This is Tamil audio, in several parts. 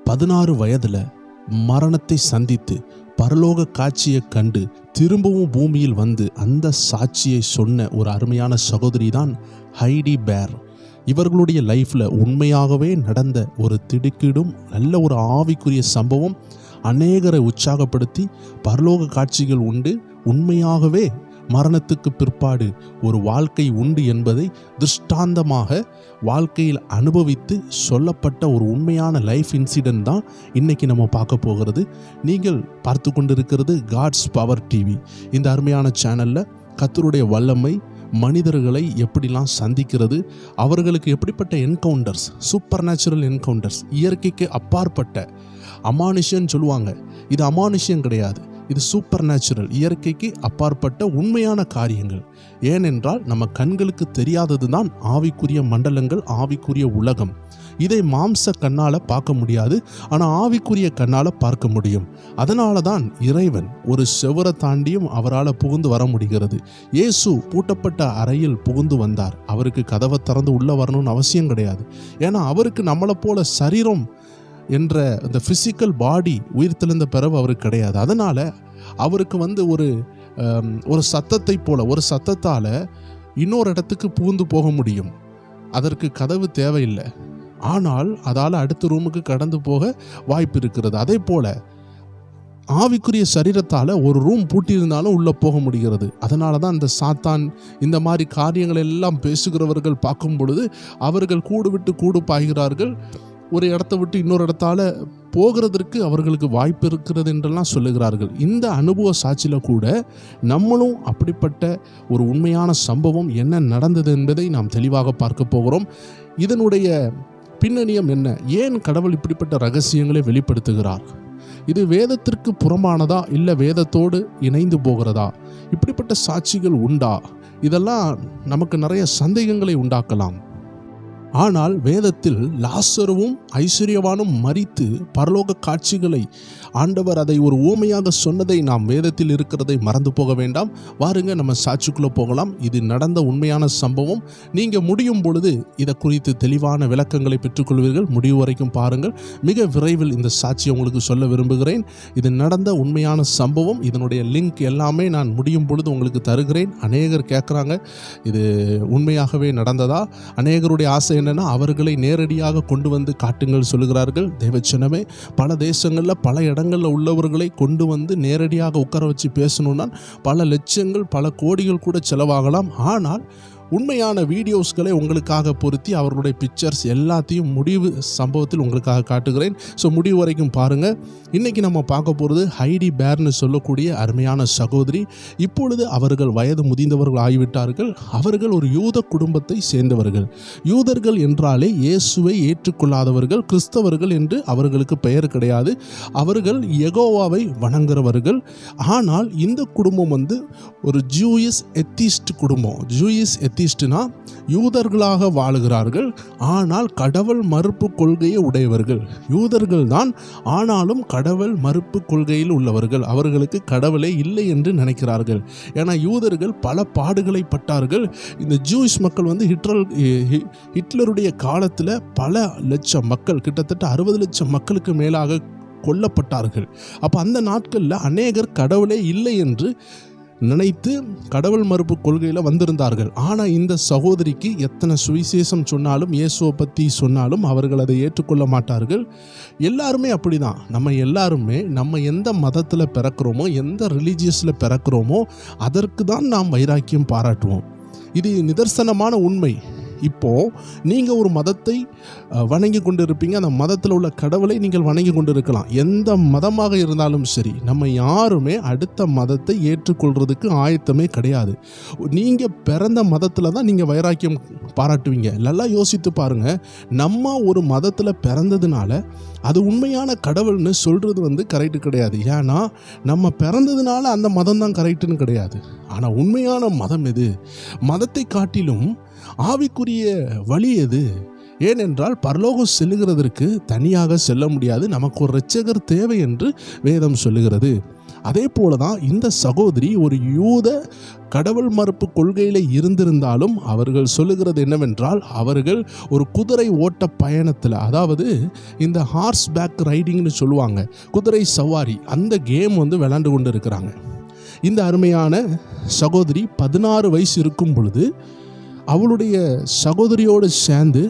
16 வயதில் மரணத்தை சந்தித்து பரலோக காட்சியை கண்டு திரும்பவும் பூமியில் வந்து அந்த சாட்சியை சொன்ன ஒரு அருமையான சகோதரி தான் ஹைடி பேர். இவர்களுடைய லைஃப்பில் உண்மையாகவே நடந்த ஒரு திடுக்கிடும் நல்ல ஒரு ஆவிக்குரிய சம்பவம் அநேகரை உற்சாகப்படுத்தி பரலோக காட்சிகள் உண்டு, உண்மையாகவே மரணத்துக்கு பிற்பாடு ஒரு வாழ்க்கை உண்டு என்பதை திருஷ்டாந்தமாக வாழ்க்கையில் அனுபவித்து சொல்லப்பட்ட ஒரு உண்மையான லைஃப் இன்சிடென்ட் தான் இன்றைக்கி நம்ம பார்க்க போகிறது. நீங்கள் பார்த்து கொண்டிருக்கிறது காட்ஸ் பவர் டிவி. இந்த அருமையான சேனலில் கர்த்தருடைய வல்லமை மனிதர்களை எப்படிலாம் சந்திக்கிறது, அவர்களுக்கு எப்படிப்பட்ட என்கவுண்டர்ஸ், சூப்பர் நேச்சுரல் என்கவுண்டர்ஸ், இயற்கைக்கு அப்பாற்பட்ட அமானுஷ்யன்னு சொல்லுவாங்க. இது அமானுஷ்யம் கிடையாது, இது சூப்பர் நேச்சுரல், இயற்கைக்கு அப்பாற்பட்ட உண்மையான காரியங்கள். ஏனென்றால் நம்ம கண்களுக்கு தெரியாதது தான் ஆவிக்குரிய மண்டலங்கள், ஆவிக்குரிய உலகம். இதை மாம்ச கண்ணால் பார்க்க முடியாது, ஆனால் ஆவிக்குரிய கண்ணால் பார்க்க முடியும். அதனால தான் இறைவன் ஒரு செவரை தாண்டியும் அவரால் புகுந்து வர முடிகிறது. இயேசு பூட்டப்பட்ட அறையில் புகுந்து வந்தார். அவருக்கு கதவை திறந்து உள்ளே வரணும்னு அவசியம் கிடையாது. ஏன்னா அவருக்கு நம்மளை போல சரீரம் என்ற இந்த ஃபிசிக்கல் பாடி உயிர்த்தெழுந்த பிறகு அவருக்கு கிடையாது. அதனால் அவருக்கு ஒரு சத்தத்தை போல, ஒரு சத்தத்தால் இன்னொரு இடத்துக்கு புகுந்து போக முடியும். அதற்கு கதவு தேவையில்லை, ஆனால் அதால் அடுத்த ரூமுக்கு கடந்து போக வாய்ப்பு இருக்கிறது. அதே போல் ஆவிக்குரிய சரீரத்தால் ஒரு ரூம் பூட்டியிருந்தாலும் உள்ளே போக முடிகிறது. அதனால தான் இந்த சாத்தான் இந்த மாதிரி காரியங்கள் எல்லாம் பேசுகிறவர்கள் பார்க்கும் பொழுது அவர்கள் கூடு விட்டு கூடு பாய்கிறார்கள். ஒரு இடத்த விட்டு இன்னொரு இடத்தால் போகிறதற்கு அவர்களுக்கு வாய்ப்பு இருக்கிறது என்றெல்லாம் சொல்லுகிறார்கள். இந்த அனுபவ சாட்சியில் கூட நம்மளும் அப்படிப்பட்ட ஒரு உண்மையான சம்பவம் என்ன நடந்தது என்பதை நாம் தெளிவாக பார்க்க போகிறோம். இதனுடைய பின்னணியம் என்ன? ஏன் கடவுள் இப்படிப்பட்ட ரகசியங்களை வெளிப்படுத்துகிறார்? இது வேதத்திற்கு புறம்பானதா, இல்லை வேதத்தோடு இணைந்து போகிறதா? இப்படிப்பட்ட சாட்சிகள் உண்டா? இதெல்லாம் நமக்கு நிறைய சந்தேகங்களை உண்டாக்கலாம். ஆனால் வேதத்தில் லாசருவும் ஐஸ்வர்யவானும் மரித்து பரலோக காட்சிகளை ஆண்டவர் அதை ஒரு ஊமையாக சொன்னதை நாம் வேதத்தில் இருக்கிறதை மறந்து போக வேண்டாம். வாருங்க நம்ம சாட்சிக்குள்ளே போகலாம். இது நடந்த உண்மையான சம்பவம். நீங்கள் முடியும் பொழுது இதை குறித்து தெளிவான விளக்கங்களை பெற்றுக்கொள்வீர்கள். முடிவு வரைக்கும் பாருங்கள். மிக விரைவில் இந்த சாட்சியை உங்களுக்கு சொல்ல விரும்புகிறேன். இது நடந்த உண்மையான சம்பவம். இதனுடைய லிங்க் எல்லாமே நான் முடியும் பொழுது உங்களுக்கு தருகிறேன். அநேகர் கேட்குறாங்க, இது உண்மையாகவே நடந்ததா? அநேகருடைய ஆசை என்னன்னா அவர்களை நேரடியாக கொண்டு வந்து காட்டுங்கள் சொல்லுகிறார்கள். தேவச்சனமே, பல தேசங்களில் பல இடங்களில் உள்ளவர்களை கொண்டு வந்து நேரடியாக உட்கார வச்சு பேசணும்னா பல லட்சங்கள், பல கோடிகள் கூட செலவாகலாம். ஆனால் உண்மையான வீடியோஸ்களை உங்களுக்காக பொருத்தி அவர்களுடைய பிக்சர்ஸ் எல்லாத்தையும் முடிவு சம்பவத்தில் உங்களுக்காக காட்டுகிறேன். ஸோ முடிவு வரைக்கும் பாருங்கள். இன்றைக்கி நம்ம பார்க்க போகிறது ஹைடி பேர்னு சொல்லக்கூடிய அருமையான சகோதரி. இப்பொழுது அவர்கள் வயது முதிர்ந்தவர்கள் ஆகிவிட்டார்கள். அவர்கள் ஒரு யூத குடும்பத்தை சேர்ந்தவர்கள். யூதர்கள் என்றாலே இயேசுவை ஏற்றுக்கொள்ளாதவர்கள், கிறிஸ்தவர்கள் என்று அவர்களுக்கு பெயர் கிடையாது. அவர்கள் யெகோவாவை வணங்குறவர்கள். ஆனால் இந்த குடும்பம் ஒரு ஜூயிஷ் எத்திஸ்ட் குடும்பம். ஜூயிஷ் எத்திஸ்ட்னா யூதர்களாக வாழுகிறார்கள், ஆனால் கடவுள் மறுப்பு கொள்கையை உடையவர்கள். யூதர்கள் தான், ஆனாலும் கடவுள் மறுப்பு கொள்கையில் உள்ளவர்கள். அவர்களுக்கு கடவுளே இல்லை என்று நினைக்கிறார்கள். ஏன்னா யூதர்கள் பல பாடுகளை பட்டார்கள். இந்த ஜூயிஷ் மக்கள் ஹிட்லருடைய காலத்தில் பல லட்சம் மக்கள், கிட்டத்தட்ட 60 லட்சம் மக்களுக்கு மேலாக கொல்லப்பட்டார்கள். அப்போ அந்த நாட்களில் அநேகர் கடவுளே இல்லை என்று நினைத்து கடவுள் மறுப்பு கொள்கையில் வந்திருந்தார்கள். ஆனால் இந்த சகோதரிக்கு எத்தனை சுவிசேஷம் சொன்னாலும், இயேசுவை பற்றி சொன்னாலும் அவர்கள் அதை ஏற்றுக்கொள்ள மாட்டார்கள். எல்லாருமே அப்படி தான். நம்ம எல்லாருமே நம்ம எந்த மதத்தில் பிறக்கிறோமோ, எந்த ரிலீஜியஸில் பிறக்கிறோமோ அதற்கு தான் நாம் வைராக்கியம் பாராட்டுவோம். இது நிதர்சனமான உண்மை. இப்போது நீங்கள் ஒரு மதத்தை வணங்கி கொண்டு இருப்பீங்க. அந்த மதத்தில் உள்ள கடவுளை நீங்கள் வணங்கி கொண்டு இருக்கலாம். எந்த மதமாக இருந்தாலும் சரி, நம்ம யாருமே அடுத்த மதத்தை ஏற்றுக்கொள்கிறதுக்கு ஆயத்தமே கிடையாது. நீங்கள் பிறந்த மதத்தில் தான் நீங்கள் வைராக்கியம் பாராட்டுவீங்க. நல்லா யோசித்து பாருங்கள். நம்ம ஒரு மதத்தில் பிறந்ததுனால அது உண்மையான கடவுள்னு சொல்கிறது கரெக்டு கிடையாது. ஏன்னா நம்ம பிறந்ததுனால அந்த மதம் தான் கரெக்டுன்னு கிடையாது. ஆனால் உண்மையான மதம் எது? மதத்தை காட்டிலும் ஆவிக்குரிய வழி எது? ஏனென்றால் பரலோகம் செல்லுகிறதற்கு தனியாக செல்ல முடியாது. நமக்கு ஒரு இரட்சகர் தேவை என்று வேதம் சொல்லுகிறது. அதே போல தான் இந்த சகோதரி ஒரு யூத கடவுள் மறுப்பு கொள்கையில் இருந்திருந்தாலும் அவர்கள் சொல்லுகிறது என்னவென்றால், அவர்கள் ஒரு குதிரை ஓட்ட பயணத்தில், அதாவது இந்த ஹார்ஸ் பேக் ரைடிங்னு சொல்லுவாங்க, குதிரை சவாரி, அந்த கேம் விளையாண்டு கொண்டு இருக்கிறாங்க. இந்த அருமையான சகோதரி 16 வயசு இருக்கும் பொழுது அவளுடைய சகோதரியோடு சேர்ந்து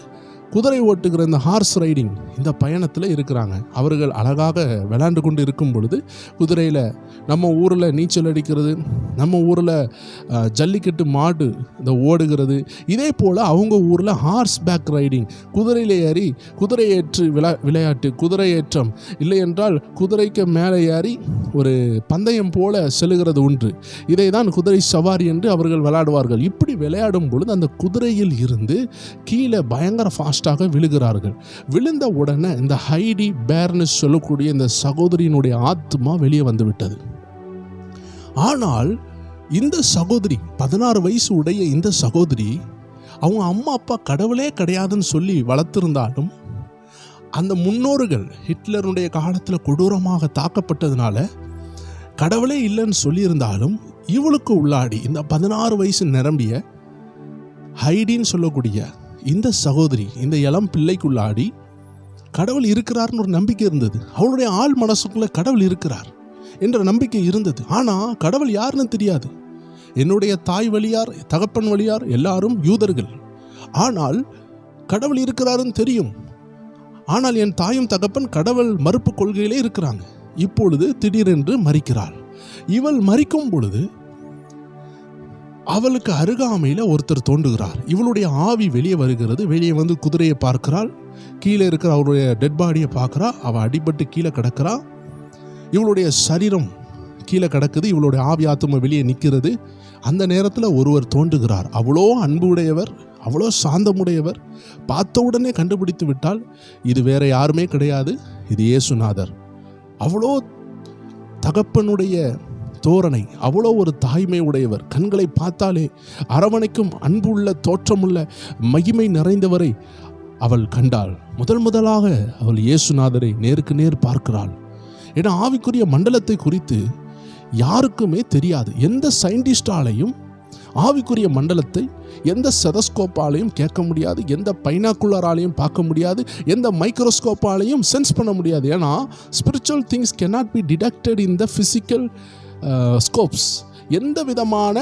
குதிரை ஓட்டுகிற இந்த ஹார்ஸ் ரைடிங் இந்த பயணத்தில் இருக்கிறாங்க. அவர்கள் அழகாக விளையாண்டு கொண்டு இருக்கும் பொழுது குதிரையில் நம்ம ஊரில் நீச்சல் அடிக்கிறது, நம்ம ஊரில் ஜல்லிக்கட்டு மாடு இந்த ஓடுகிறது, இதே போல் அவங்க ஊரில் ஹார்ஸ் பேக் ரைடிங், குதிரையில் ஏறி குதிரை ஏற்று விளையாட்டு, குதிரை ஏற்றம், இல்லை என்றால் குதிரைக்கு மேலே ஏறி ஒரு பந்தயம் போல செல்லுகிறது உண்டு. இதை தான் குதிரை சவாரி என்று அவர்கள் விளையாடுவார்கள். இப்படி விளையாடும் பொழுது அந்த குதிரையில் இருந்து கீழே பயங்கர ஃபாஸ்டாக விழுகிறார்கள். விழுந்த உடனே இந்த ஹைடி பேர்னு சொல்லக்கூடிய இந்த சகோதரியினுடைய ஆத்மா வெளியே வந்துவிட்டது. ஆனால் இந்த சகோதரி 16 வயசு உடைய இந்த சகோதரி அவங்க அம்மா அப்பா கடவுளே கிடையாதுன்னு சொல்லி வளர்த்திருந்தாலும், அந்த முன்னோர்கள் ஹிட்லருடைய காலத்தில் கொடூரமாக தாக்கப்பட்டதுனால கடவுளே இல்லைன்னு சொல்லியிருந்தாலும், இவளுக்கு உள்ளாடி இந்த 16 வயசு நிரம்பிய ஹைடின்னு சொல்லக்கூடிய இந்த சகோதரி, இந்த இளம் பிள்ளைக்குள்ளாடி கடவுள் இருக்கிறார்னு ஒரு நம்பிக்கை இருந்தது. அவளுடைய ஆள் மனசுக்குள்ள கடவுள் இருக்கிறார் என்ற நம்பிக்கை இருந்தது. ஆனால் கடவுள் யாருன்னு தெரியாது. என்னுடைய தாய் வழியார், தகப்பன் வழியார் எல்லாரும் யூதர்கள். ஆனால் கடவுள் இருக்கிறாருன்னு தெரியும். ஆனால் என் தாயும் தகப்பன் கடவுள் மறுப்பு கொள்கையிலே இருக்கிறாங்க. இப்பொழுது திடீரென்று மரிக்கிறாள். இவள் மரிக்கும் பொழுது அவளுக்கு அருகாமையில் ஒருத்தர் தோன்றுகிறார். இவளுடைய ஆவி வெளியே வருகிறது. வெளியே வந்து குதிரையை பார்க்கிறாள். கீழே இருக்கிற அவருடைய டெட் பாடியை பார்க்குறா. அவள் அடிபட்டு கீழே கிடக்கிறா. இவளுடைய சரீரம் கீழே கிடக்குது. இவளுடைய ஆவி ஆத்மா வெளியே நிற்கிறது. அந்த நேரத்தில் ஒருவர் தோன்றுகிறார். அவ்வளோ அன்பு உடையவர், அவ்வளோ சாந்தமுடையவர். பார்த்த உடனே கண்டுபிடித்து விட்டால் இது வேற யாருமே கிடையாது, இது இயேசுநாதர். அவ்வளோ தகப்பனுடைய தோரணை, அவ்வளோ ஒரு தாய்மை உடையவர். கண்களை பார்த்தாலே அரவணைக்கும் அன்புள்ள தோற்றமுள்ள மகிமை நிறைந்தவரை அவள் கண்டாள். முதலாக அவள் இயேசுநாதரை நேருக்கு நேர் பார்க்கிறாள். ஏன்னா ஆவிக்குரிய மண்டலத்தை குறித்து யாருக்குமே தெரியாது. எந்த சயின்டிஸ்டாலையும் ஆவிக்குரிய மண்டலத்தை எந்த செதஸ்கோப்பாலையும் கேட்க முடியாது, எந்த பைனாக்குலராலையும் பார்க்க முடியாது, எந்த மைக்ரோஸ்கோப்பாலையும் சென்ஸ் பண்ண முடியாது. ஏன்னா spiritual things cannot be detected in the physical scopes. எந்த விதமான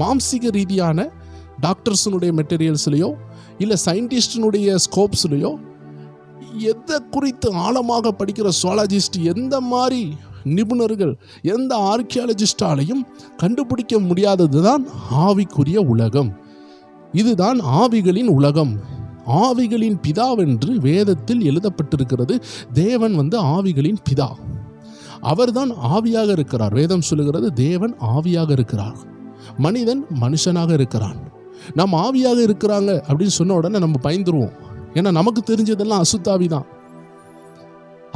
மாம்சிக ரீதியான டாக்டர்ஸினுடைய மெட்டீரியல்ஸ்லையோ இல்லை சயின்டிஸ்டினுடைய ஸ்கோப்ஸ்லையோ எதை குறித்து ஆழமாக படிக்கிற சுவாலஜிஸ்ட், எந்த மாதிரி நிபுணர்கள், எந்த ஆர்கியாலஜிஸ்டாலையும் கண்டுபிடிக்க முடியாதது தான் ஆவிக்குரிய உலகம். இதுதான் ஆவிகளின் உலகம். ஆவிகளின் பிதாவென்று வேதத்தில் எழுதப்பட்டிருக்கிறது. தேவன் ஆவிகளின் பிதா. அவர்தான் ஆவியாக இருக்கிறார். வேதம் சொல்லுகிறது தேவன் ஆவியாக இருக்கிறார், மனிதன் மனுஷனாக இருக்கிறான். நம்ம ஆவியாக இருக்கிறாங்க அப்படின்னு சொன்ன உடனே நம்ம பயந்துருவோம். ஏன்னா நமக்கு தெரிஞ்சதெல்லாம் அசுத்தாவி தான்.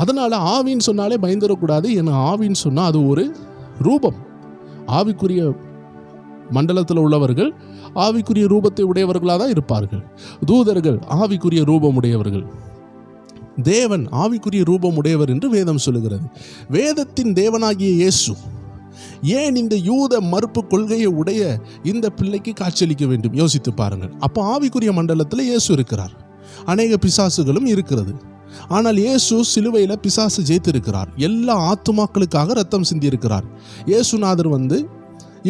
அதனால ஆவின்னு சொன்னாலே பயந்துடக்கூடாது. ஏன்னா ஆவின்னு சொன்னால் அது ஒரு ரூபம். ஆவிக்குரிய மண்டலத்தில் உள்ளவர்கள் ஆவிக்குரிய ரூபத்தை உடையவர்களாக தான் இருப்பார்கள். தூதர்கள் ஆவிக்குரிய ரூபம் உடையவர்கள். தேவன் ஆவிக்குரிய ரூபம் உடையவர் என்று வேதம் சொல்லுகிறது. வேதத்தின் தேவனாகிய இயேசு ஏன் இந்த யூத மறுப்பு கொள்கையை உடைய இந்த பிள்ளைக்கு காட்சியளிக்க வேண்டும்? யோசித்து பாருங்கள். அப்போ ஆவிக்குரிய மண்டலத்தில் இயேசு இருக்கிறார், அநேக பிசாசுகளும் இருக்கிறது. ஆனால் இயேசு சிலுவையில் பிசாசு ஜெயித்திருக்கிறார். எல்லா ஆத்துமாக்களுக்காக ரத்தம் சிந்தியிருக்கிறார். இயேசுநாதர்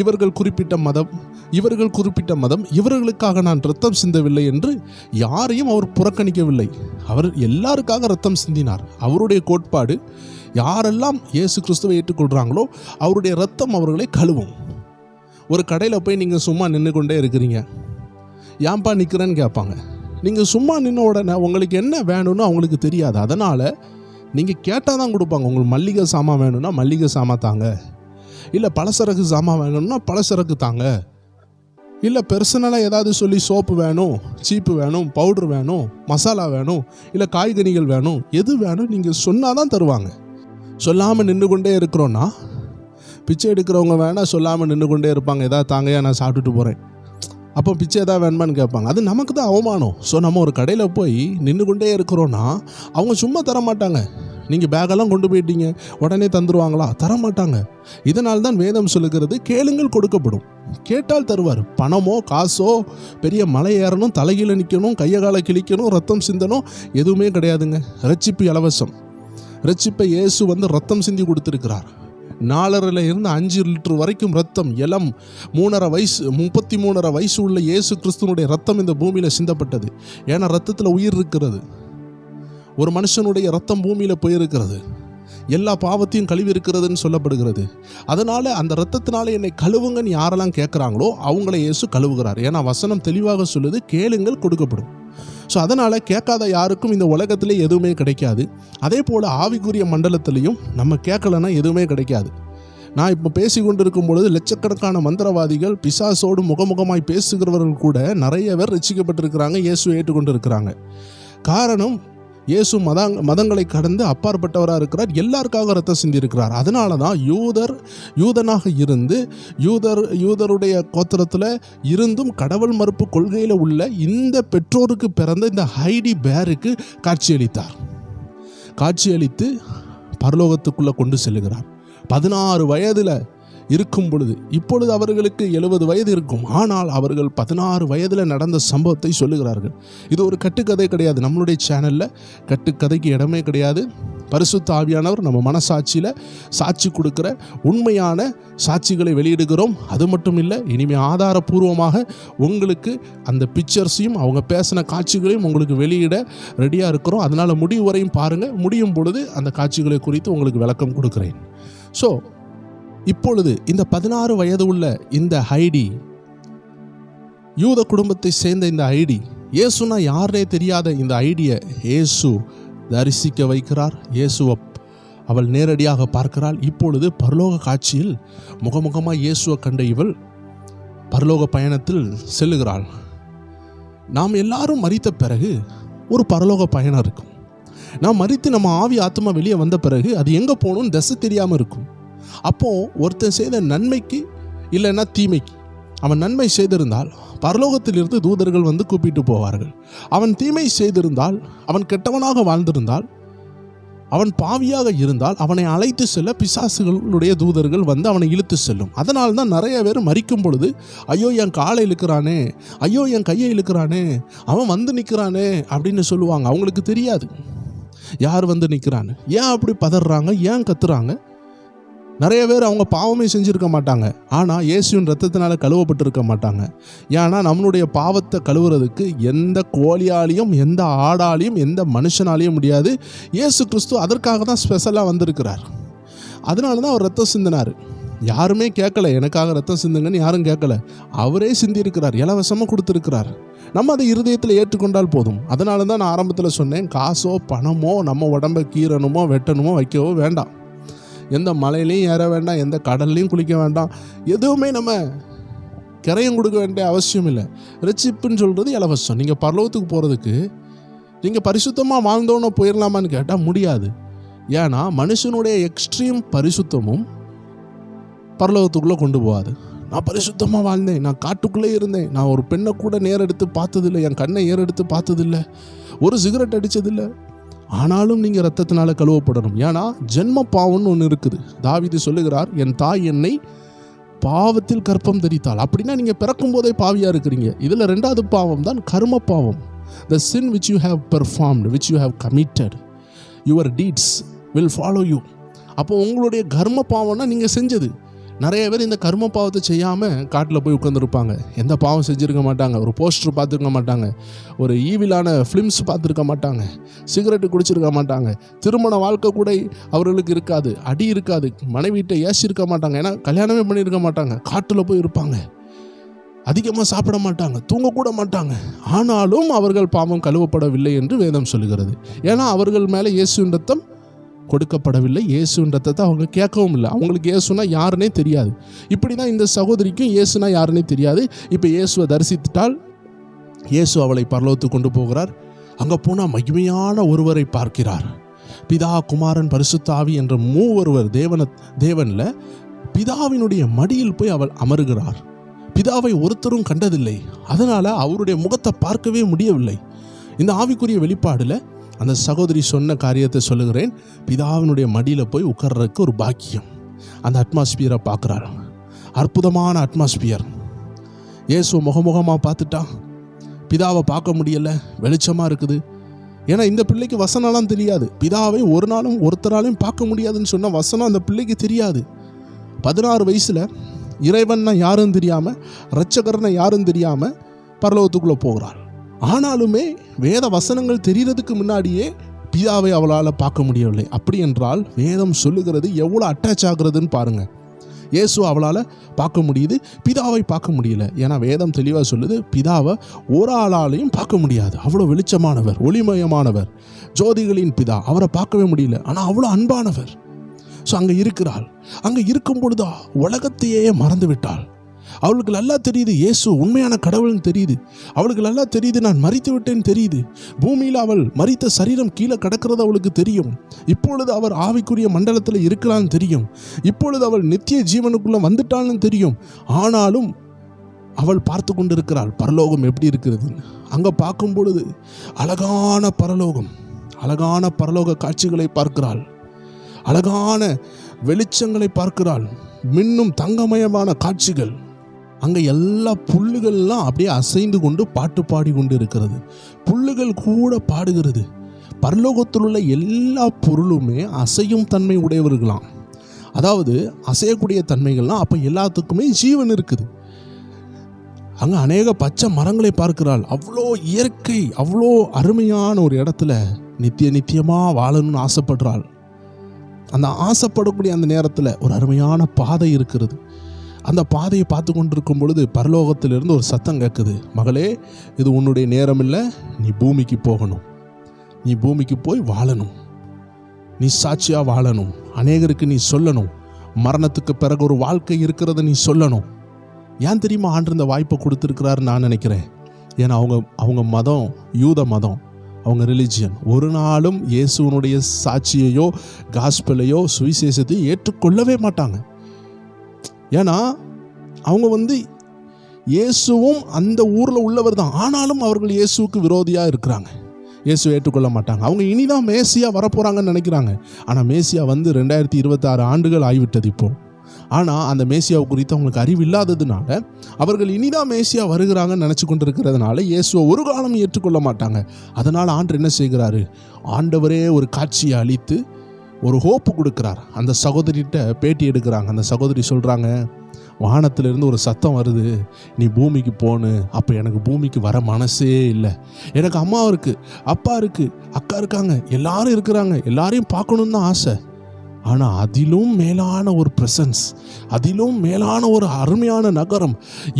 இவர்கள் குறிப்பிட்ட மதம், இவர்கள் குறிப்பிட்ட மதம், இவர்களுக்காக நான் ரத்தம் சிந்தவில்லை என்று யாரையும் அவர் புறக்கணிக்கவில்லை. அவர் எல்லாருக்காக ரத்தம் சிந்தினார். அவருடைய கோட்பாடு, யாரெல்லாம் இயேசு கிறிஸ்துவை ஏற்றுக்கொள்கிறாங்களோ அவருடைய ரத்தம் அவர்களை கழுவும். ஒரு கடையில் போய் நீங்கள் சும்மா நின்று கொண்டே இருக்கிறீங்க, ஏன்பா நிற்கிறேன்னு கேட்பாங்க. நீங்கள் சும்மா நின்ன உடனே உங்களுக்கு என்ன வேணும்னு அவங்களுக்கு தெரியாது. அதனால் நீங்கள் கேட்டால் தான் கொடுப்பாங்க. உங்களுக்கு மல்லிகை சாமான் வேணும்னா மல்லிகை சாமான் தாங்க, இல்லை பலசரக்கு சாமான் வேணும்னா பலசரக்கு தாங்க, இல்லை பர்சனலாக ஏதாவது சொல்லி சோப்பு வேணும், சீப்பு வேணும், பவுட்ரு வேணும், மசாலா வேணும், இல்லை காய்கறிகள் வேணும், எது வேணும் நீங்கள் சொன்னால் தான் தருவாங்க. சொல்லாமல் நின்று கொண்டே இருக்கிறோன்னா, பிச்சை எடுக்கிறவங்க வேணால் சொல்லாமல் நின்று கொண்டே இருப்பாங்க. எதாவது தாங்கையா நான் சாப்பிட்டுட்டு போகிறேன், அப்போ பிச்சை எதாவது வேணுமான்னு கேட்பாங்க. அது நமக்கு தான் அவமானம். ஸோ நம்ம ஒரு கடையில் போய் நின்று கொண்டே இருக்கிறோன்னா அவங்க சும்மா தர மாட்டாங்க. நீங்கள் பேக்கெல்லாம் கொண்டு போயிட்டீங்க, உடனே தந்துருவாங்களா? தரமாட்டாங்க. இதனால் தான் வேதம் சொல்லுகிறது, கேளுங்கள் கொடுக்கப்படும். கேட்டால் தருவார். பணமோ காசோ, பெரிய மலை ஏறணும், தலைகீழ நிற்கணும், கையை காலை கிழிக்கணும், ரத்தம் சிந்தணும், எதுவுமே கிடையாதுங்க. ரட்சிப்பு இலவசம். ரட்சிப்பை இயேசு ரத்தம் சிந்தி கொடுத்துருக்கிறார். 4.5 இருந்து 5 லிட்டர் வரைக்கும் ரத்தம், இளம் 3.5 வயசு 33.5 வயசு உள்ள இயேசு கிறிஸ்துவனுடைய ரத்தம் இந்த பூமியில் சிந்தப்பட்டது. ஏன்னா ரத்தத்தில் உயிர் இருக்கிறது. ஒரு மனுஷனுடைய ரத்தம் பூமியில் போயிருக்கிறது, எல்லா பாவத்தையும் கழுவி இருக்கிறதுன்னு சொல்லப்படுகிறது. அதனால் அந்த ரத்தத்தினால என்னை கழுவுங்கன்னு யாரெல்லாம் கேட்குறாங்களோ அவங்கள இயேசு கழுவுகிறார். ஏன்னா வசனம் தெளிவாக சொல்லுது, கேளுங்கள் கொடுக்கப்படும். ஸோ அதனால் கேட்காத யாருக்கும் இந்த உலகத்திலே எதுவுமே கிடைக்காது. அதே போல் ஆவிக்குரிய மண்டலத்திலையும் நம்ம கேட்கலன்னா எதுவுமே கிடைக்காது. நான் இப்போ பேசி கொண்டு இருக்கும் பொழுது லட்சக்கணக்கான மந்திரவாதிகள், பிசாசோடு முகமுகமாய் பேசுகிறவர்கள் கூட நிறைய பேர் ரட்சிக்கப்பட்டிருக்கிறாங்க, இயேசு ஏற்றுக்கொண்டு இருக்கிறாங்க. காரணம், இயேசு மதங்களை கடந்து அப்பாற்பட்டவராக இருக்கிறார், எல்லாருக்காக ரத்தம் சிந்தியிருக்கிறார். அதனால தான் யூதனாக இருந்து யூதருடைய கோத்திரத்தில் இருந்தும் கடவுள் மறுப்பு கொள்கையில் உள்ள இந்த பெற்றோருக்கு பிறந்த இந்த ஹைடி பேருக்கு காட்சியளித்து பரலோகத்துக்குள்ளே கொண்டு செல்லுகிறார். 16 வயதில் இருக்கும் பொழுது, இப்பொழுது அவர்களுக்கு 70 வயது இருக்கும். ஆனால் அவர்கள் 16 வயதில் நடந்த சம்பவத்தை சொல்லுகிறார்கள். இது ஒரு கட்டுக்கதை கிடையாது. நம்மளுடைய சேனலில் கட்டுக்கதைக்கு இடமே கிடையாது. பரிசுத்த ஆவியானவர் நம்ம மனசாட்சியில் சாட்சி கொடுக்குற உண்மையான சாட்சிகளை வெளியிடுகிறோம். அது மட்டும் இல்லை, இனிமேல் ஆதாரபூர்வமாக உங்களுக்கு அந்த பிக்சர்ஸையும் அவங்க பேசின காட்சிகளையும் உங்களுக்கு வெளியிட ரெடியாக இருக்கிறோம். அதனால் முடிவு வரையும் பாருங்கள். முடியும் பொழுது அந்த காட்சிகளை குறித்து உங்களுக்கு விளக்கம் கொடுக்குறேன். ஸோ இப்பொழுது இந்த 16 வயது உள்ள இந்த ஹைடி, யூத குடும்பத்தை சேர்ந்த இந்த ஹைடி, இயேசுனா யாரே தெரியாத இந்த ஐடியை இயேசு தரிசிக்க வைக்கிறார். இயேசுவை அவள் நேரடியாக பார்க்கிறாள். இப்பொழுது பரலோக காட்சியில் முகமுகமாக இயேசுவை கண்ட இவள் பரலோக பயணத்தில் செல்லுகிறாள். நாம் எல்லாரும் மரித்த பிறகு ஒரு பரலோக பயணம் இருக்கும். நாம் மரித்து நம்ம ஆவி ஆத்மா வெளியே வந்த பிறகு அது எங்கே போகணும்னு திசை தெரியாமல் இருக்கும். அப்போது ஒருத்தன் செய்த நன்மைக்கு இல்லைன்னா தீமைக்கு, அவன் நன்மை செய்திருந்தால் பரலோகத்திலிருந்து தூதர்கள் கூப்பிட்டு போவார்கள். அவன் தீமை செய்திருந்தால், அவன் கெட்டவனாக வாழ்ந்திருந்தால், அவன் பாவியாக இருந்தால் அவனை அழைத்து செல்ல பிசாசுகளுடைய தூதர்கள் அவனை இழுத்து செல்லும். அதனால தான் நிறைய பேர் மரிக்கும் பொழுது, ஐயோ என் காலை இழுக்கிறானே, ஐயோ என் கையை இழுக்கிறானே, அவன் நிற்கிறானே அப்படின்னு சொல்லுவாங்க. அவங்களுக்கு தெரியாது யார் நிற்கிறான்னு. ஏன் அப்படி பதறாங்க, ஏன் கத்துறாங்க? நிறைய பேர் அவங்க பாவமே செஞ்சுருக்க மாட்டாங்க, ஆனால் இயேசுவின் ரத்தத்தினால கழுவப்பட்டிருக்க மாட்டாங்க. ஏன்னா நம்மளுடைய பாவத்தை கழுவுறதுக்கு எந்த கோழியாலையும், எந்த ஆடாலையும், எந்த மனுஷனாலையும் முடியாது. இயேசு கிறிஸ்து அதற்காக தான் ஸ்பெஷலாக வந்திருக்கிறார். அதனால தான் அவர் ரத்தம் சிந்தினார். யாருமே கேட்கல, எனக்காக ரத்தம் சிந்துங்கன்னு யாரும் கேட்கல. அவரே சிந்தியிருக்கிறார், இலவசமாக கொடுத்துருக்கிறார். நம்ம அதை இருதயத்தில் ஏற்றுக்கொண்டால் போதும். அதனால தான் நான் ஆரம்பத்தில் சொன்னேன், காசோ பணமோ நம்ம உடம்பை கீறணுமோ வெட்டணுமோ வைக்கவோ வேண்டாம். எந்த மலையிலையும் ஏற வேண்டாம், எந்த கடல்லையும் குளிக்க வேண்டாம், எதுவுமே நம்ம கரையும் கொடுக்க வேண்டிய அவசியம் இல்லை. ரட்சிப்புன்னு சொல்கிறது இலவசம். நீங்கள் பரலோகத்துக்கு போகிறதுக்கு நீங்கள் பரிசுத்தமாக வாழ்ந்தோன்னு போயிடலாமான்னு கேட்டால் முடியாது. ஏன்னா மனுஷனுடைய எக்ஸ்ட்ரீம் பரிசுத்தமும் பரலோகத்துக்குள்ளே கொண்டு போகாது. நான் பரிசுத்தமாக வாழ்ந்தேன், நான் காட்டுக்குள்ளே இருந்தேன், நான் ஒரு பெண்ணை கூட நேரெடுத்து பார்த்ததில்லை, என் கண்ணை ஏறெடுத்து பார்த்ததில்லை, ஒரு சிகரெட் அடித்ததில்லை, ஆனாலும் நீங்கள் ரத்தத்தினால கழுவப்படணும். ஏன்னா ஜென்ம பாவம்னு ஒன்று இருக்குது. தாவீது சொல்லுகிறார், என் தாய் என்னை பாவத்தில் கற்பம் தரித்தாள். அப்படின்னா நீங்கள் பிறக்கும் போதே பாவியாக இருக்கிறீங்க. இதில் 2வது பாவம் தான் கர்ம பாவம். The sin which you have performed, which you have committed, your deeds will follow you. அப்போ உங்களுடைய கர்ம பாவம்னா நீங்கள் செஞ்சது. நிறைய பேர் இந்த கர்ம பாவத்தை செய்யாமல் காட்டில் போய் உட்காந்துருப்பாங்க. எந்த பாவம் செஞ்சுருக்க மாட்டாங்க, ஒரு போஸ்டர் பார்த்துருக்க மாட்டாங்க, ஒரு ஈவிலான ஃபிலிம்ஸ் பார்த்துருக்க மாட்டாங்க, சிகரெட்டு குடிச்சிருக்க மாட்டாங்க, திருமண வாழ்க்கை கூட அவர்களுக்கு இருக்காது, அடி இருக்காது, மனைவிட்ட ஏசிருக்க மாட்டாங்க, ஏன்னா கல்யாணமே பண்ணியிருக்க மாட்டாங்க, காட்டில் போய் இருப்பாங்க, அதிகமாக சாப்பிட மாட்டாங்க, தூங்கக்கூட மாட்டாங்க. ஆனாலும் அவர்கள் பாவம் கழுவப்படவில்லை என்று வேதம் சொல்லுகிறது. ஏன்னா அவர்கள் மேலே இயேசுவின் ரத்தம் கொடுக்கப்படவில்லை. இயேசுவின் ரத்தத்தை அவங்க கேட்கவும் இல்லை. அவங்களுக்கு இயேசுனா யாருன்னே தெரியாது. இப்படி தான் இந்த சகோதரிக்கும் இயேசுனா யாருன்னே தெரியாது. இப்போ இயேசுவை தரிசித்தால் இயேசு அவளை பரலோகத்துக்கு கொண்டு போகிறார். அங்கே போனால் மகிமையான ஒருவரை பார்க்கிறார். பிதா, குமாரன், பரிசுத்த ஆவி என்ற மூவொருவர் தேவனில் பிதாவினுடைய மடியில் போய் அவள் அமருகிறார். பிதாவை ஒருத்தரும் கண்டதில்லை. அதனால் அவருடைய முகத்தை பார்க்கவே முடியவில்லை. இந்த ஆவிக்குரிய வெளிப்பாடில் அந்த சகோதரி சொன்ன காரியத்தை சொல்லுகிறேன். பிதாவினுடைய மடியில் போய் உட்கார்றதுக்கு ஒரு பாக்கியம். அந்த அட்மாஸ்பியரை பார்க்குறாள். அற்புதமான அட்மாஸ்பியர். இயேசு முகமுகமாக பார்த்துட்டா. பிதாவை பார்க்க முடியலை, வெளிச்சமாக இருக்குது. ஏன்னா இந்த பிள்ளைக்கு வசனம்லாம் தெரியாது. பிதாவை ஒரு நாளும் ஒருத்தராலையும் பார்க்க முடியாதுன்னு சொன்ன வசனம் அந்த பிள்ளைக்கு தெரியாது. 16 வயசில் இறைவன்னா யாரும் தெரியாமல், இரட்சகர்னா யாரும் தெரியாமல் பரலோகத்துக்குள்ளே போகிறாள். ஆனாலுமே வேத வசனங்கள் தெரிகிறதுக்கு முன்னாடியே பிதாவை அவளால் பார்க்க முடியவில்லை. அப்படி என்றால் வேதம் சொல்லுகிறது எவ்வளோ அட்டாச் ஆகுறதுன்னு பாருங்கள். இயேசு அவளால் பார்க்க முடியுது, பிதாவை பார்க்க முடியல. ஏன்னா வேதம் தெளிவாக சொல்லுது, பிதாவை ஒரு ஆளாலையும் பார்க்க முடியாது. அவ்வளோ வெளிச்சமானவர், ஒளிமயமானவர், ஜோதிகளின் பிதா. அவரை பார்க்கவே முடியல. ஆனால் அவ்வளோ அன்பானவர். ஸோ அங்கே இருக்கிறாள். அங்கே இருக்கும் பொழுதா உலகத்தையே மறந்து விட்டாள். அவளுக்கு நல்லா தெரியுது இயேசு உண்மையான கடவுள்னு தெரியுது. அவளுக்கு நல்லா தெரியுது நான் மரித்து விட்டேன்னு தெரியுது. பூமியில் அவள் மரித்த சரீரம் கீழே கிடக்கிறது அவளுக்கு தெரியும். இப்பொழுது அவர் ஆவிக்குரிய மண்டலத்தில் இருக்கலான்னு தெரியும். இப்பொழுது அவள் நித்திய ஜீவனுக்குள்ளே வந்துட்டான்னு தெரியும். ஆனாலும் அவள் பார்த்து கொண்டு இருக்கிறாள் பரலோகம் எப்படி இருக்கிறது. அங்கே பார்க்கும் பொழுது அழகான பரலோகம், அழகான பரலோக காட்சிகளை பார்க்கிறாள். அழகான வெளிச்சங்களை பார்க்கிறாள். மின்னும் தங்கமயமான காட்சிகள். அங்கே எல்லா புல்லுகள்லாம் அப்படியே அசைந்து கொண்டு பாட்டு பாடி கொண்டு இருக்கிறது. புல்லுகள் கூட பாடுகிறது. பரலோகத்தில் உள்ள எல்லா பொருளுமே அசையும் தன்மை உடையவர்களாம். அதாவது அசையக்கூடிய தன்மைகள்லாம் அப்போ எல்லாத்துக்குமே ஜீவன் இருக்குது. அங்கே அநேக பச்சை மரங்களை பார்க்கிறாள். அவ்வளோ இயற்கை, அவ்வளோ அருமையான ஒரு இடத்துல நித்தியமாக வாழணும்னு ஆசைப்படுறாள். அந்த ஆசைப்படக்கூடிய அந்த நேரத்தில் ஒரு அருமையான பாதை இருக்கிறது. அந்த பாதையை பார்த்து கொண்டிருக்கும் பொழுது பரலோகத்திலிருந்து ஒரு சத்தம் கேட்குது. மகளே, இது உன்னுடைய நேரம் இல்லை, நீ பூமிக்கு போகணும். நீ பூமிக்கு போய் வாழணும். நீ சாட்சியாக வாழணும். அநேகருக்கு நீ சொல்லணும். மரணத்துக்கு பிறகு ஒரு வாழ்க்கை இருக்கிறத நீ சொல்லணும். ஏன் தெரியுமா ஆண்டு இந்த வாய்ப்பை கொடுத்துருக்கிறாருன்னு நான் நினைக்கிறேன். ஏன்னா அவங்க மதம் யூத மதம், அவங்க ரிலிஜியன் ஒரு நாளும் இயேசுவனுடைய சாட்சியையோ காஸ்பலையோ சுவிசேஷத்தையோ ஏற்றுக்கொள்ளவே மாட்டாங்க. ஏன்னா அவங்க இயேசுவும் அந்த ஊரில் உள்ளவர் தான். ஆனாலும் அவர்கள் இயேசுவுக்கு விரோதியாக இருக்கிறாங்க. இயேசுவை ஏற்றுக்கொள்ள மாட்டாங்க. அவங்க இனிதான் மேசியா வரப்போகிறாங்கன்னு நினைக்கிறாங்க. ஆனால் மேசியா 2026 ஆண்டுகள் ஆகிவிட்டது இப்போ. ஆனால் அந்த மேசியாவை குறித்து அவங்களுக்கு அறிவு இல்லாததுனால அவர்கள் இனிதான் மேசியா வருகிறாங்கன்னு நினச்சி கொண்டு இருக்கிறதுனால இயேசுவை ஒரு காலம் ஏற்றுக்கொள்ள மாட்டாங்க. அதனால் ஆண்டவர் என்ன செய்கிறாரு? ஆண்டவரே ஒரு காட்சியை அளித்து ஒரு ஹோப்பு கொடுக்குறார். அந்த சகோதரிகிட்ட பேட்டி எடுக்கிறாங்க. அந்த சகோதரி சொல்கிறாங்க, வானத்திலிருந்து ஒரு சத்தம் வருது, நீ பூமிக்கு போன்னு. அப்போ எனக்கு பூமிக்கு வர மனசே இல்லை. எனக்கு அம்மா இருக்குது, அப்பா இருக்குது, அக்கா இருக்காங்க, எல்லாரும் இருக்கிறாங்க, எல்லாரையும் பார்க்கணுன்னு தான் ஆசை. ஆனால் அதிலும் மேலான ஒரு ப்ரெசன்ஸ், அதிலும் மேலான ஒரு அருமையான நகரம்,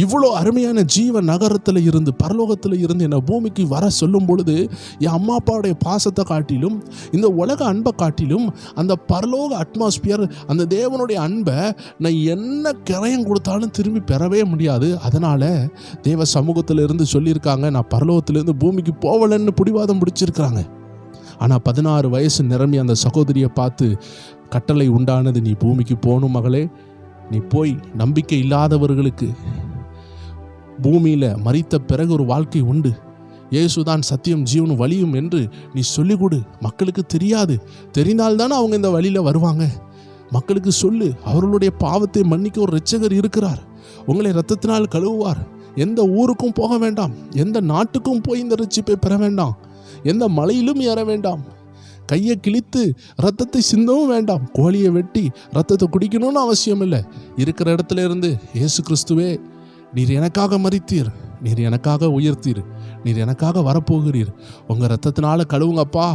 இவ்வளோ அருமையான ஜீவ நகரத்தில் இருந்து பரலோகத்தில் இருந்து என்னை பூமிக்கு வர சொல்லும் பொழுது என் அம்மா அப்பாவுடைய பாசத்தை காட்டிலும் இந்த உலக அன்பை காட்டிலும் அந்த பரலோக அட்மாஸ்பியர், அந்த தேவனுடைய அன்பை நான் என்ன கிரயம் கொடுத்தாலும் திரும்பி பெறவே முடியாது. அதனால் தேவ சமூகத்தில் இருந்து சொல்லியிருக்காங்க, நான் பரலோகத்திலேருந்து பூமிக்கு போகலன்னு பிடிவாதம் பிடிச்சிருக்கிறாங்க. ஆனால் 16 வயசு நிரம்பி அந்த சகோதரியை பார்த்து கட்டளை உண்டானது, நீ பூமிக்கு போகணும் மகளே. நீ போய் நம்பிக்கை இல்லாதவர்களுக்கு பூமியில் மரித்த பிறகு ஒரு வாழ்க்கை உண்டு, இயேசுதான் சத்தியம் ஜீவனும் வழியும் என்று நீ சொல்லிக் கொடு. மக்களுக்கு தெரியாது, தெரிந்தால்தானே அவங்க இந்த வழியில் வருவாங்க. மக்களுக்கு சொல்லு, அவர்களுடைய பாவத்தை மன்னிக்க ஒரு இரட்சகர் இருக்கிறார், உங்களை இரத்தத்தினால் கழுவுவார். எந்த ஊருக்கும் போக வேண்டாம், எந்த நாட்டுக்கும் போய் இந்த ரட்சிப்பை பெற வேண்டாம், எந்த மலையிலும் ஏற வேண்டாம், கையை கிழித்து ரத்தத்தை சிந்தவும் வேண்டாம், கோழியை வெட்டி ரத்தத்தை குடிக்கணும்னு அவசியம் இல்லை. இருக்கிற இடத்துல இருந்து, இயேசு கிறிஸ்துவே, நீர் எனக்காக மரித்தீர், நீர் எனக்காக உயர்த்தீர், நீர் எனக்காக வரப்போகிறீர், உங்கள் ரத்தத்தினால கழுவுங்கப்பா,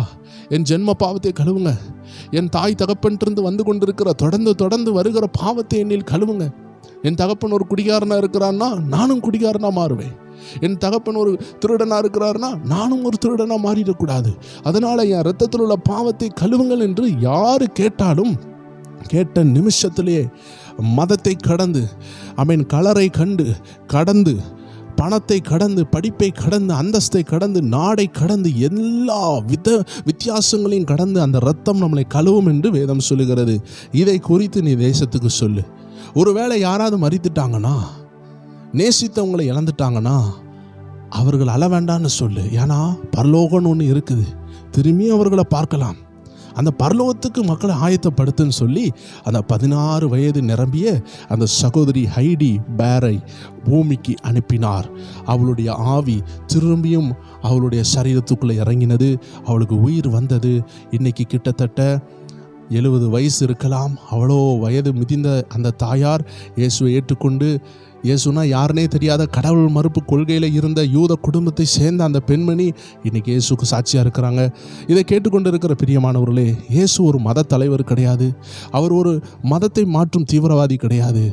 என் ஜென்ம பாவத்தை கழுவுங்க, என் தாய் தகப்பன்றிருந்து வந்து கொண்டிருக்கிற தொடர்ந்து வருகிற பாவத்தை என்னில் கழுவுங்க. என் தகப்பன் ஒரு குடிகாரனா இருக்கிறான்னா நானும் குடிகாரனா மாறுவேன். என் தகப்பன் ஒரு திருடனா இருக்கிறார்னா நானும் ஒரு திருடனா மாறிடக்கூடாது. அதனால என் இரத்தத்தில் உள்ள பாவத்தை கழுவுங்கள் என்று யாரு கேட்டாலும் கேட்ட நிமிஷத்திலேயே மதத்தை கடந்து, கலரை கடந்து, பணத்தை கடந்து, படிப்பை கடந்து, அந்தஸ்தை கடந்து, நாடை கடந்து, எல்லா வித்தியாசங்களையும் கடந்து அந்த இரத்தம் நம்மளை கழுவும் என்று வேதம் சொல்லுகிறது. இதை குறித்து நீ தேசத்துக்கு சொல்லு. ஒருவேளை யாராவது மரித்துட்டாங்கன்னா, நேசித்தவங்களை இழந்துட்டாங்கன்னா அவர்கள் அழ வேண்டான்னு சொல்லு. ஏன்னா பரலோகம்னு ஒன்று இருக்குது, திரும்பி அவர்களை பார்க்கலாம். அந்த பரலோகத்துக்கு மக்களை ஆயத்தப்படுத்துன்னு சொல்லி அந்த 16 வயது நிரம்பிய அந்த சகோதரி ஹைடி பேரை பூமிக்கு அனுப்பினார். அவளுடைய ஆவி திரும்பியும் அவளுடைய சரீரத்துக்குள்ளே இறங்கினது. அவளுக்கு உயிர் வந்தது. இன்னைக்கு கிட்டத்தட்ட 70 வயசு இருக்கலாம். அவ்வளோ வயது மிதிந்த அந்த தாயார் இயேசுவை ஏற்றுக்கொண்டு, இயேசுனா யாருனே தெரியாத கடவுள் மறுப்பு கொள்கையில் இருந்த யூத குடும்பத்தை சேர்ந்த அந்த பெண்மணி இன்னைக்கு இயேசுக்கு சாட்சியாக இருக்கிறாங்க. இதை கேட்டுக்கொண்டு இருக்கிற பிரியமானவர்களே, இயேசு ஒரு மத தலைவர் கிடையாது. அவர் ஒரு மதத்தை மாற்றும் தீவிரவாதி கிடையாது.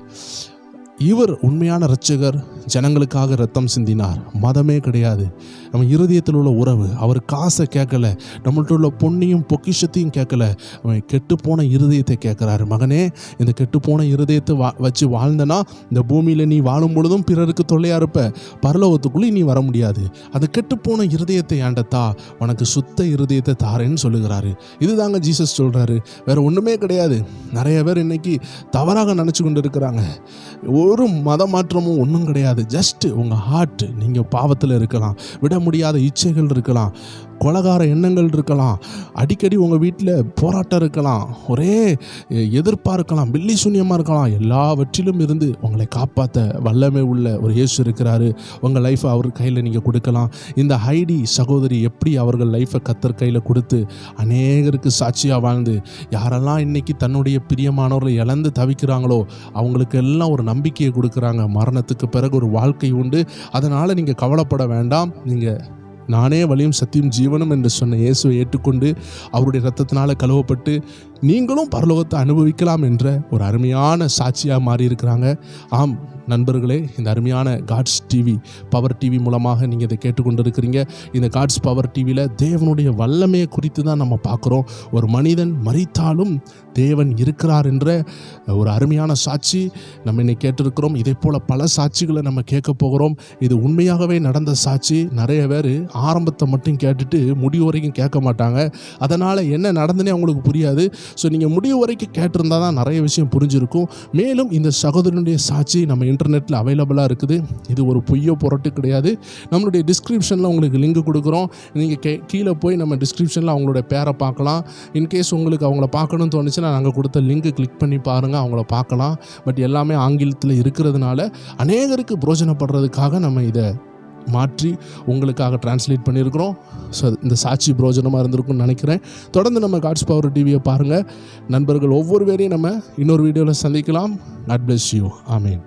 இவர் உண்மையான இரட்சகர். ஜனங்களுக்காக ரத்தம் சிந்தினார். மதமே கிடையாது. நம்ம இருதயத்தில் உள்ள உறவு. அவர் காசை கேட்கல, நம்மள்ட்ட உள்ள பொன்னையும் பொக்கிஷத்தையும் கேட்கல. அவன் கெட்டுப்போன இருதயத்தை கேட்குறாரு. மகனே, இந்த கெட்டுப்போன இருதயத்தை வச்சு வாழ்ந்தனா இந்த பூமியில் நீ வாழும் பொழுதும் பிறருக்கு தொல்லையாக இருப்ப, பரலோகத்துக்குள்ளே நீ வர முடியாது. அந்த கெட்டுப்போன இருதயத்தை ஆண்டத்தா, உனக்கு சுத்த இருதயத்தை தாரேன்னு சொல்லுகிறாரு. இதுதாங்க ஜீசஸ் சொல்கிறாரு. வேற ஒன்றுமே கிடையாது. நிறைய பேர் இன்னைக்கு தவறாக நினச்சி கொண்டு இருக்கிறாங்க. ஒரு மத மாற்றமும் ஒன்றும் கிடையாது. ஜஸ்ட் உங்கள் ஹார்ட், நீங்கள் பாவத்தில் இருக்கலாம், விட முடியாத இச்சைகள் இருக்கலாம், கொலகார எண்ணங்கள் இருக்கலாம், அடிக்கடி உங்கள் வீட்டில் போராட்டம் இருக்கலாம், ஒரே எதிர்ப்பாக இருக்கலாம், பில்லி சூன்யமாக இருக்கலாம். எல்லாவற்றிலும் இருந்து உங்களை காப்பாற்ற வல்லமை உள்ள ஒரு இயேசு இருக்கிறாரு. உங்கள் லைஃப்பை அவர் கையில் நீங்கள் கொடுக்கலாம். இந்த ஹைடி சகோதரி எப்படி அவர்கள் லைஃப்பை கர்த்தர் கையில் கொடுத்து அநேகருக்கு சாட்சியாக வாழ்ந்து, யாரெல்லாம் இன்றைக்கி தன்னுடைய பிரியமானவர்களை இழந்து தவிக்கிறாங்களோ அவங்களுக்கு எல்லாம் ஒரு நம்பிக்கையை கொடுக்குறாங்க. மரணத்துக்கு பிறகு ஒரு வாழ்க்கை உண்டு. அதனால் நீங்கள் கவலைப்பட வேண்டாம். நீங்கள் நானே வழியும் சத்தியம் ஜீவனும் என்று சொன்ன இயேசுவை ஏற்றுக்கொண்டு அவருடைய இரத்தத்தினால் கழுவப்பட்டு நீங்களும் பரலோகத்தை அனுபவிக்கலாம் என்ற ஒரு அருமையான சாட்சியாக மாறி இருக்கிறாங்க. ஆம் நண்பர்களே, இந்த அருமையான காட்ஸ் டிவி, பவர் டிவி மூலமாக நீங்கள் இதை கேட்டுக்கொண்டு இருக்கிறீங்க. இந்த காட்ஸ் பவர் டிவியில் தேவனுடைய வல்லமையை குறித்து தான் நம்ம பார்க்குறோம். ஒரு மனிதன் மரித்தாலும் தேவன் இருக்கிறார் என்ற ஒரு அருமையான சாட்சி நம்ம இன்னைக்கு கேட்டிருக்கிறோம். இதே போல் பல சாட்சிகளை நம்ம கேட்க போகிறோம். இது உண்மையாகவே நடந்த சாட்சி. நிறைய பேர் ஆரம்பத்தை மட்டும் கேட்டுட்டு முடிவு வரைக்கும் கேட்க மாட்டாங்க. அதனால் என்ன நடந்துனே அவங்களுக்கு புரியாது. ஸோ நீங்கள் முடிவு வரைக்கும் கேட்டிருந்தால் தான் நிறைய விஷயம் புரிஞ்சிருக்கும். மேலும் இந்த சகோதரனுடைய சாட்சி நம்ம இன்டர்நெட்டில் அவைலபிளாக இருக்குது. இது ஒரு பொய்யோ புரட்டு கிடையாது. நம்மளுடைய டிஸ்கிரிப்ஷனில் உங்களுக்கு லிங்க் கொடுக்குறோம். நீங்கள் கீழே போய் நம்ம டிஸ்கிரிப்ஷனில் அவங்களோட பேரை பார்க்கலாம். இன்கேஸ் உங்களுக்கு அவங்கள பார்க்கணும்னு தோணுச்சுன்னா நாங்கள் கொடுத்த லிங்க் கிளிக் பண்ணி பாருங்கள், அவங்கள பார்க்கலாம். பட் எல்லாமே ஆங்கிலத்தில் இருக்கிறதுனால அநேகருக்கு பிரோஜனப்படுறதுக்காக நம்ம இதை மாற்றி உங்களுக்காக டிரான்ஸ்லேட் பண்ணியிருக்கிறோம். ஸோ இந்த சாட்சி பிரோஜனமாக இருந்திருக்கும்னு நினைக்கிறேன். தொடர்ந்து நம்ம காட்ஸ் பவர் டிவியை பாருங்கள். நண்பர்கள் ஒவ்வொரு பேரையும் நம்ம இன்னொரு வீடியோவில் சந்திக்கலாம். God bless you. ஆமேன்.